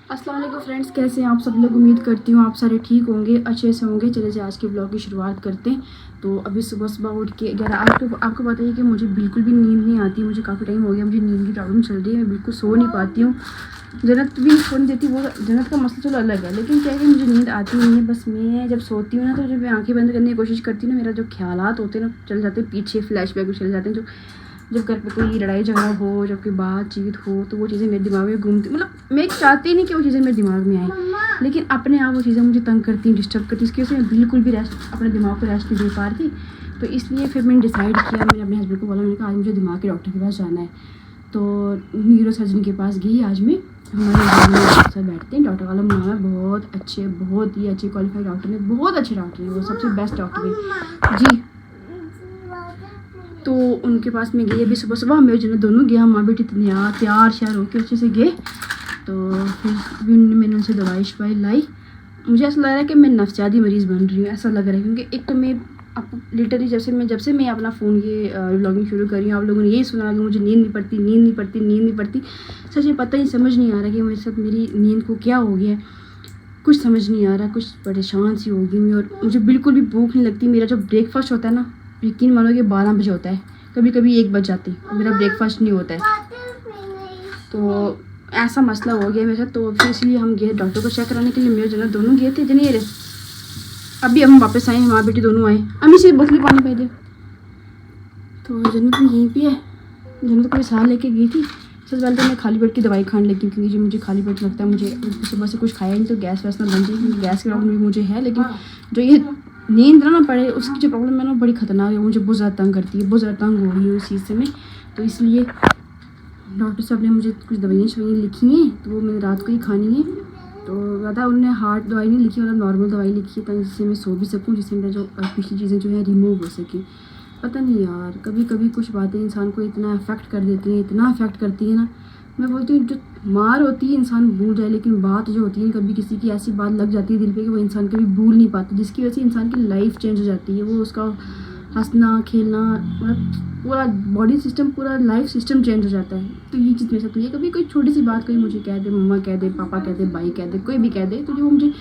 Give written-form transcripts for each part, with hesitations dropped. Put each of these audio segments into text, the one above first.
अस्सलाम वालेकुम फ्रेंड्स, कैसे हैं आप सब लोग। उम्मीद करती हूँ आप सारे ठीक होंगे, अच्छे से होंगे। चले से आज के ब्लॉग की शुरुआत करते हैं। तो अभी सुबह सुबह उठ के 11 आपको पता है कि मुझे बिल्कुल भी नींद नहीं आती। मुझे काफ़ी टाइम हो गया, मुझे नींद की प्रॉब्लम चल रही है। मैं बिल्कुल सो नहीं पाती हूँ। जन्नत भी सो नहीं देती, वो जन्नत का मसला चलो अलग है, लेकिन क्या है कि मुझे नींद आती नहीं है। बस मैं जब सोती हूँ ना, तो जब मैं आँखें बंद करने की कोशिश करती हूँ ना, मेरा जो ख्यालात होते हैं ना चल जाते हैं पीछे, फ्लैशबैक चले जाते हैं। जो जब घर पे कोई लड़ाई झगड़ा हो, जब कोई बातचीत हो, तो वो चीज़ें मेरे दिमाग में घूमती, मतलब मैं चाहती नहीं कि वो चीज़ें मेरे दिमाग में आए, लेकिन अपने आप वो चीज़ें मुझे तंग करती हैं, डिस्टर्ब करती हैं। इसकी वजह से मैं बिल्कुल भी रेस्ट, अपने दिमाग को रेस्ट नहीं दे पा रही थी। तो इसलिए फिर मैंने डिसाइड किया, मैंने अपने हस्बैंड को बोला, मैंने कहा आज मुझे दिमाग के डॉक्टर के पास जाना है। तो न्यूरो सर्जन के पास गई आज मैं। हमारे साथ बैठते हैं, डॉक्टर वाला नाम है, बहुत अच्छे, बहुत ही अच्छे क्वालिफाइड डॉक्टर है, बहुत अच्छे डॉक्टर हैं, वो सबसे बेस्ट डॉक्टर है जी। तो उनके पास में गई अभी सुबह सुबह, मेरे जो दोनों गया, माँ बेटी तैयार श्यार होकर अच्छे से गए। तो फिर मैंने उनसे दवाई शवाई लाई। मुझे ऐसा लग रहा है कि मैं नफसियाती मरीज़ बन रही हूँ, ऐसा लग रहा है। क्योंकि एक तो मैं अब लिटरली जब से मैं अपना फ़ोन ये व्लॉगिंग शुरू करी हूँ, आप लोगों ने यही सुना कि मुझे नींद नहीं पड़ती। सच में पता ही समझ नहीं आ रहा कि मेरे साथ मेरी नींद को क्या हो गया है। कुछ समझ नहीं आ रहा, कुछ परेशान सी हो गई मैं। और मुझे बिल्कुल भी भूख नहीं लगती। मेरा जो ब्रेकफास्ट होता है ना, यकीन मानोगे 12 बजे होता है, कभी कभी 1 बज जाती है, मेरा ब्रेकफास्ट नहीं होता है। तो ऐसा मसला हो गया मेरे साथ। तो फिर इसलिए हम गए डॉक्टर को चेक कराने के लिए। मेरे जना दोनों गए थे जनेरे, अभी हम वापस आए, माँ बेटी दोनों आए। अम्मी से बोतल पानी पी दे। तो जन्नत भी यहीं पे है। जन्नत को साथ लेके गई थी। सबसे पहले तो मैं खाली पेट की दवाई खाने लगी, क्योंकि जो मुझे खाली पेट लगता है, मुझे सुबह से कुछ खाया नहीं तो गैस वैस ना बन जाए, क्योंकि गैस की प्रॉब्लम भी मुझे है। लेकिन जो ये नींद ना पड़े, उसकी जो प्रॉब्लम है ना, बड़ी ख़तरनाक है, मुझे बहुत ज़्यादा तंग करती है, बहुत ज़्यादा तंग हो रही है उस चीज़ से मैं। तो इसलिए डॉक्टर साहब ने मुझे कुछ दवाइयाँ शवाइयाँ लिखी हैं, तो वो मैंने रात को ही खानी है। तो ज़्यादा उन्होंने हार्ड दवाई नहीं लिखी, मतलब नॉर्मल दवाई लिखी है, जिससे मैं सो भी सकूँ, जिससे मेरा जो पिछली चीज़ें जो है रिमूव हो सकें। पता नहीं यार, कभी कभी कुछ बातें इंसान को इतना अफेक्ट कर देती हैं, इतना अफेक्ट करती है ना। मैं बोलती हूँ जो मार होती है इंसान भूल जाए, लेकिन बात जो होती है, कभी किसी की ऐसी बात लग जाती है दिल पे कि वो इंसान कभी भूल नहीं पाता, जिसकी वजह से इंसान की लाइफ चेंज हो जाती है। वो उसका हंसना खेलना, मतलब पूरा बॉडी सिस्टम, पूरा लाइफ सिस्टम चेंज हो जाता है। तो ये चीज़ मेरे साथ हुई है। कभी कोई छोटी सी बात कोई मुझे कह दे, मम्मा कह दे, पापा कह दे, भाई कह दे, कोई भी कह दे, तो जो मुझे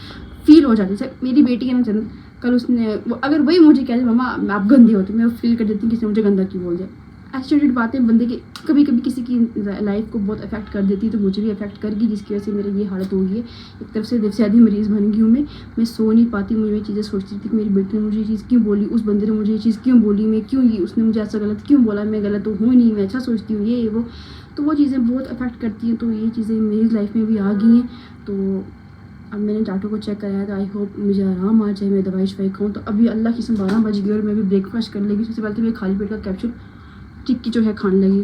फील हो जाती है। मेरी बेटी है ना जन्नत, कल उसने अगर वही मुझे कह दे मम्मा आप गंदे हो, तो मैं फील कर देती हूँ किसी ने मुझे गंदा क्यों बोल दिया। ऐसी छोटी बातें बंदे की कभी कभी किसी की लाइफ को बहुत अफेक्ट कर देती है, तो मुझे भी अफेक्ट करगी, जिसकी वजह से मेरी ये हालत हो गई है। एक तरफ से नफसियाती मरीज़ बन गई हूँ मैं सो नहीं पाती। मुझे चीज़ें सोचती थी कि मेरी बेटी ने मुझे ये चीज़ क्यों बोली, उस बंदे ने मुझे ये चीज़ क्यों बोली, मैं क्यों, ये उसने मुझे ऐसा गलत क्यों बोला, मैं गलत तो हूँ नहीं, मैं अच्छा सोचती हूँ, ये वो। तो वो चीज़ें बहुत अफेक्ट करती हैं। तो ये चीज़ें मेरी लाइफ में भी आ गई हैं। तो अब मैंने डॉक्टर को चेक कराया, तो आई होप मुझे आराम आ जाए, मैं दवाई शवाई खाऊँ। तो अभी अल्लाह की कसम 12 बज गई और मैं भी ब्रेकफास्ट करने लगी। सबसे पहले तो मैं खाली पेट का कैप्सूल टिक्की जो है खाने लगी।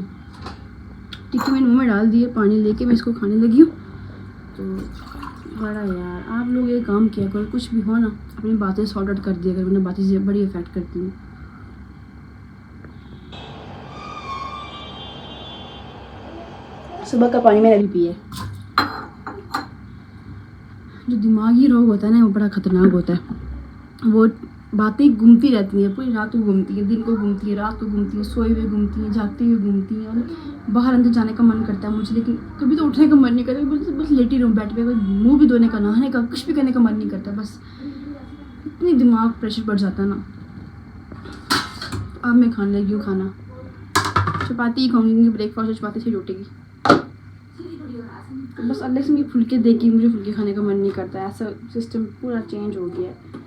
टिक्की मैंने मुँह में डाल दी है, पानी लेके मैं इसको खाने लगी हूँ। तो बड़ा यार, आप लोग ये काम किया करो, कुछ भी हो ना अपनी बातें सॉर्ट आउट कर दिया करो, वरना बातें बड़ी अफेक्ट करती हैं। सुबह का पानी मैंने अभी पिया है। जो दिमागी रोग होता है ना, वो बड़ा ख़तरनाक होता है। वो बातें घूमती रहती हैं, पूरी रात को घूमती हैं, दिन को घूमती है, रात को घूमती है, सोए हुए घूमती हैं, जागते हुए घूमती हैं। और बाहर अंदर जाने का मन करता है मुझे, लेकिन कभी तो उठने का मन नहीं करता, बस लेटी रहूँ बैठ पे, कोई मुँह भी धोने का, नहाने का, कुछ भी करने का मन नहीं करता। बस इतनी दिमाग प्रेशर बढ़ जाता है ना। अब मैं खाने लगी हूँ खाना, चपाती ही खाऊंगी, क्योंकि ब्रेकफास्ट चपाती से जुटेगी। तो बस अल्लाह से मुझे फुल्के देखी, मुझे फुल्के खाने का मन नहीं करता है। ऐसा सिस्टम पूरा चेंज हो गया है।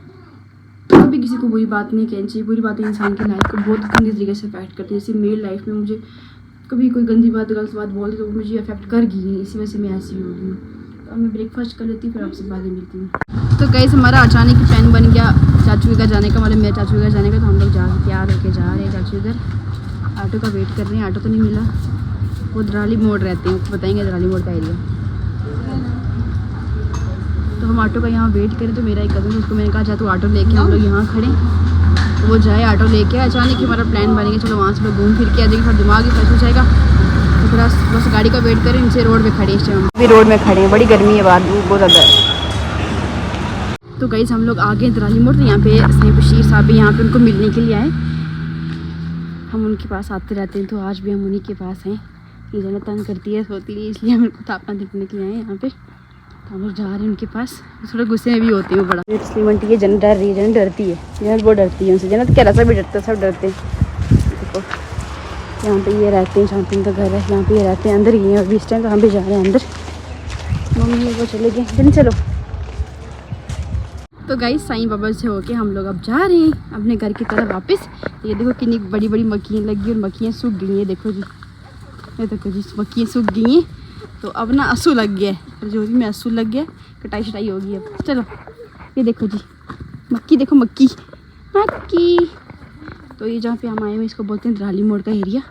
कभी किसी को बुरी बात नहीं कहनी चाहिए। बुरी बातें इंसान की लाइफ को बहुत गंदी तरीके से अफेक्ट करती है। जैसे मेरी लाइफ में मुझे कभी कोई गंदी बात, गलत बात बोल दी, तो मुझे अफेक्ट कर गई है, इसी वजह से मैं ऐसी हो गई हूँ। तो अब मैं ब्रेकफास्ट कर लेती हूँ, फिर आपसे बातें मिलती हूँ। तो गाइस हमारा अचानक ही प्लान बन गया चाचू के घर जाने का, मतलब मेरे चाचू के घर जाने का। तो हम लोग तैयार होकर जा रहे हैं चाचू इधर। ऑटो का वेट कर रहे हैं, ऑटो तो नहीं मिला। वो दराली मोड़ रहते हैं, बताएंगे दराली मोड़ का एरिया। तो हम ऑटो का यहाँ वेट करें, तो मेरा एक कज़न, उसको मैंने कहा जा तू ऑटो लेके, हम लोग यहाँ खड़े। तो वो जाए ऑटो लेके। अचानक ही हमारा प्लान बनेगा, चलो वहाँ से लोग घूम फिर के आ जाएंगे, थोड़ा दिमाग ही फ्रेश हो जाएगा। तो थोड़ा बस गाड़ी का वेट करें। नीचे रोड में खड़े इस टाइम, अभी रोड में खड़े हैं, बड़ी गर्मी है बाहर, बहुत ज़्यादा है। तो गाइस हम लोग आ गए दराली मोड़। तो यहाँ पे सही बशीर साहब भी यहाँ पे उनको मिलने के लिए आए। हम उनके पास आते रहते हैं, तो आज भी हम उन्हीं के पास हैं। ये ज़्यादा तंग करती है, सोती है, इसलिए हम उनको तापना देखने के लिए आए यहाँ पे। तो हम लोग जा रहे हैं उनके पास। थोड़ा गुस्से में भी होते हैं वो बड़ा। इसलिए मंटी ये जन्नत डर रही है, जन्नत डरती है, जन्नत बहुत डरती है उनसे। जन्नत क्या रहा भी डरता है, सब डरते हैं। देखो यहाँ पे ये रहते हैं, जहाँ पे इनका घर है यहाँ पे ये रहते हैं। अंदर गए हैं अभी इस टाइम, तो हम भी जा रहे हैं अंदर। मम्मी वो चले गए, दिन चलो। तो गाइस साईं बाबा से होके हम लोग अब जा रहे हैं अपने घर की तरफ वापस। ये देखो कितनी बड़ी बड़ी मक्खियाँ लगी और मक्खियाँ सूख गई हैं। देखो जी, ये देखो जी मक्खियाँ सूख गई हैं। तो अब ना असू लग गया है, जो भी में असू लग गया, कटाई शटाई होगी अब। चलो ये देखो जी मक्की, देखो मक्की मक्की। तो ये जहाँ पे हम आए हुए इसको बोलते हैं दराली मोड़ का एरिया।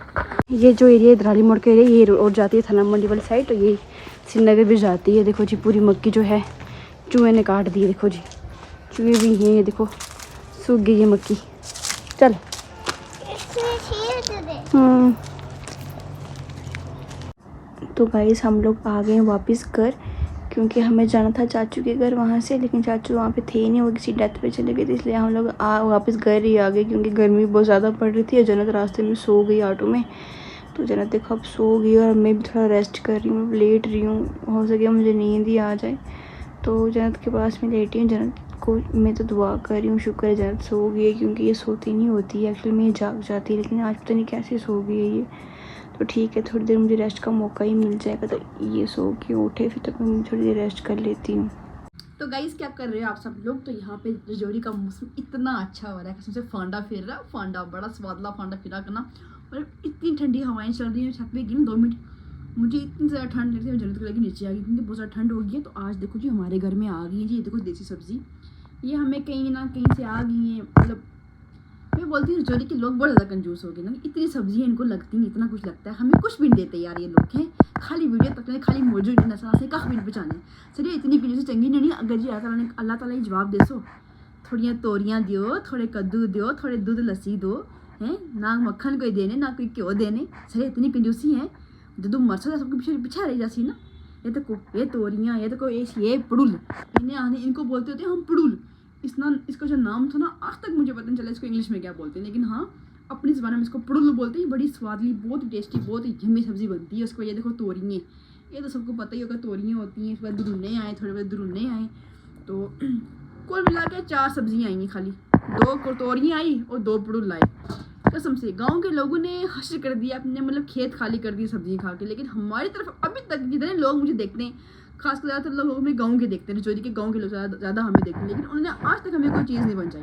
ये जो एरिया है दराली मोड़ का एरिया, ये रोड जाती है थाना मंडी वाली साइड, तो ये श्रीनगर भी जाती है। देखो जी पूरी मक्की जो है चूहे ने काट दी है। देखो जी चूहे भी हैं, ये देखो सूख गई है मक्की। चल तो गाइस हम लोग आ गए वापस घर, क्योंकि हमें जाना था चाचू के घर वहाँ से, लेकिन चाचू वहाँ पे थे नहीं, वो किसी डेथ पे चले गए थे। इसलिए हम लोग वापस घर ही आ गए, क्योंकि गर्मी बहुत ज़्यादा पड़ रही थी। और जन्नत रास्ते में सो गई ऑटो में। तो जन्नत देखो अब सो गई और मैं भी थोड़ा रेस्ट कर रही हूँ, लेट रही हूँ। हो सके मुझे नींद ही आ जाए तो जन्नत के पास में लेटी हूँ। जन्नत को मैं तो दुआ कर रही हूँ, शुक्र है जन्नत सो गई है, क्योंकि ये सोती नहीं होती है एक्चुअली में, ये जाग जाती है। लेकिन आज पता नहीं कैसे सो गई है ये। तो ठीक है, थोड़ी देर मुझे रेस्ट का मौका ही मिल जाएगा, तो ये सो के उठे फिर तक मैं थोड़ी देर रेस्ट कर लेती हूँ। तो गाइस क्या कर रहे हो आप सब लोग? तो यहाँ पे रजौरी का मौसम इतना अच्छा हो रहा है, कसम से फांडा फिर रहा है। फांडा बड़ा स्वादला फांडा फिरा करना, और इतनी ठंडी हवाएं चल रही हैं। छत पे गई 2 मिनट, मुझे इतनी ज़्यादा ठंड लग रही है, जन्नत को लगी नीचे आ गई, क्योंकि बहुत ज़्यादा ठंड हो गई है। तो आज देखो जी हमारे घर में आ गई है जी, ये देखो देसी सब्ज़ी। ये हमें कहीं ना कहीं से आ गई हैं। मतलब मैं बोलती हूँ रजौरी के लोग बहुत ज़्यादा कंजूस हो गए ना, इतनी सब्जियाँ इनको लगती हैं, इतना कुछ लगता है, हमें कुछ भी नहीं देते यार ये लोग हैं। खाली वीडियो तक खाली मौजूद नशा से कख भी नहीं बचाने। सर इतनी कंजूसी चंगी नहीं। अगर जी अल्लाह ताला ही जवाब दे सो, थोड़ियाँ तोरियाँ दियो, थोड़े कद्दू दियो, थोड़े दूध लस्सी दो, हैं ना मक्खन कोई देने ना कोई घ्यो देने। सर इतनी कंजूसी है, जो मरसा सबके पीछे पीछे रह जासी ना। ये तो ये तोरियाँ, ये तो ये पड़ुल, इन्हें आने इनको बोलते होते हैं हम पड़ुल। इसका जो नाम था ना आज तक मुझे पता नहीं चला इसको इंग्लिश में क्या बोलते हैं, लेकिन हाँ अपनी ज़बान में इसको पड़ुल बोलते हैं। बड़ी स्वादली, बहुत टेस्टी, बहुत ही यम्मी सब्ज़ी बनती है। उसके बाद ये देखो तोरियाँ, ये तो सबको पता ही होगा तोरियाँ होती हैं। उसके बाद दुरुन्ने आए, थोड़े बहुत दुरुन्ने आए, तो कुल मिला के 4 सब्जियाँ आई हैं। खाली 2 तोरियाँ आई और 2 पड़ुल लाए। कसम से गांव के लोगों ने हश्र कर दिया अपने, मतलब खेत खाली कर दिए सब्जियाँ खा के। लेकिन हमारी तरफ अभी तक जितने लोग मुझे देखते हैं, खासकर ज़्यादातर लोग हमें गांव के देखते हैं, रजौरी के गांव के लोग ज़्यादा हमें देखते हैं, लेकिन उन्होंने आज तक हमें कोई चीज़ नहीं पहुँचाई।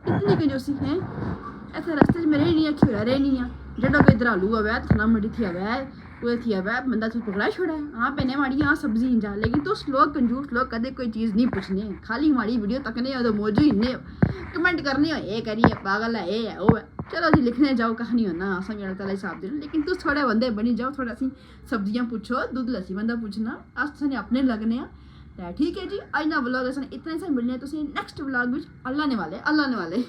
इतनी कंजूसी है, ऐसे रास्ते में रह नहीं है, क्यों रह नहीं है। जडो को इधर आलू अवैध थाना मंडी थी अवैध, वो थी अवैध, बंदा तो पकड़ा छोड़ा है। हाँ पहने हमारी यहाँ सब्जी जा, लेकिन तो लोग कंजूस लोग कदे कोई चीज़ नहीं पूछने, खाली हमारी वीडियो तकने हो तो मौजूद इन्ने कमेंट करने हो, ये करिए पागल है, ये है वो है। चलो जी लिखने जाओ कहानी हो ना, आसा मेरा तला हिसाब देना, लेकिन तुम थोड़े बंदे बनी जाओ, थोड़ा सी सब्जियाँ पूछो, दूध लस्सी बंदा पूछना, अस साने अपने लगने। ठीक है जी, आज ना व्लॉग इतना ही मिलने तो नेक्स्ट व्लॉग में अल्लाह ने वाले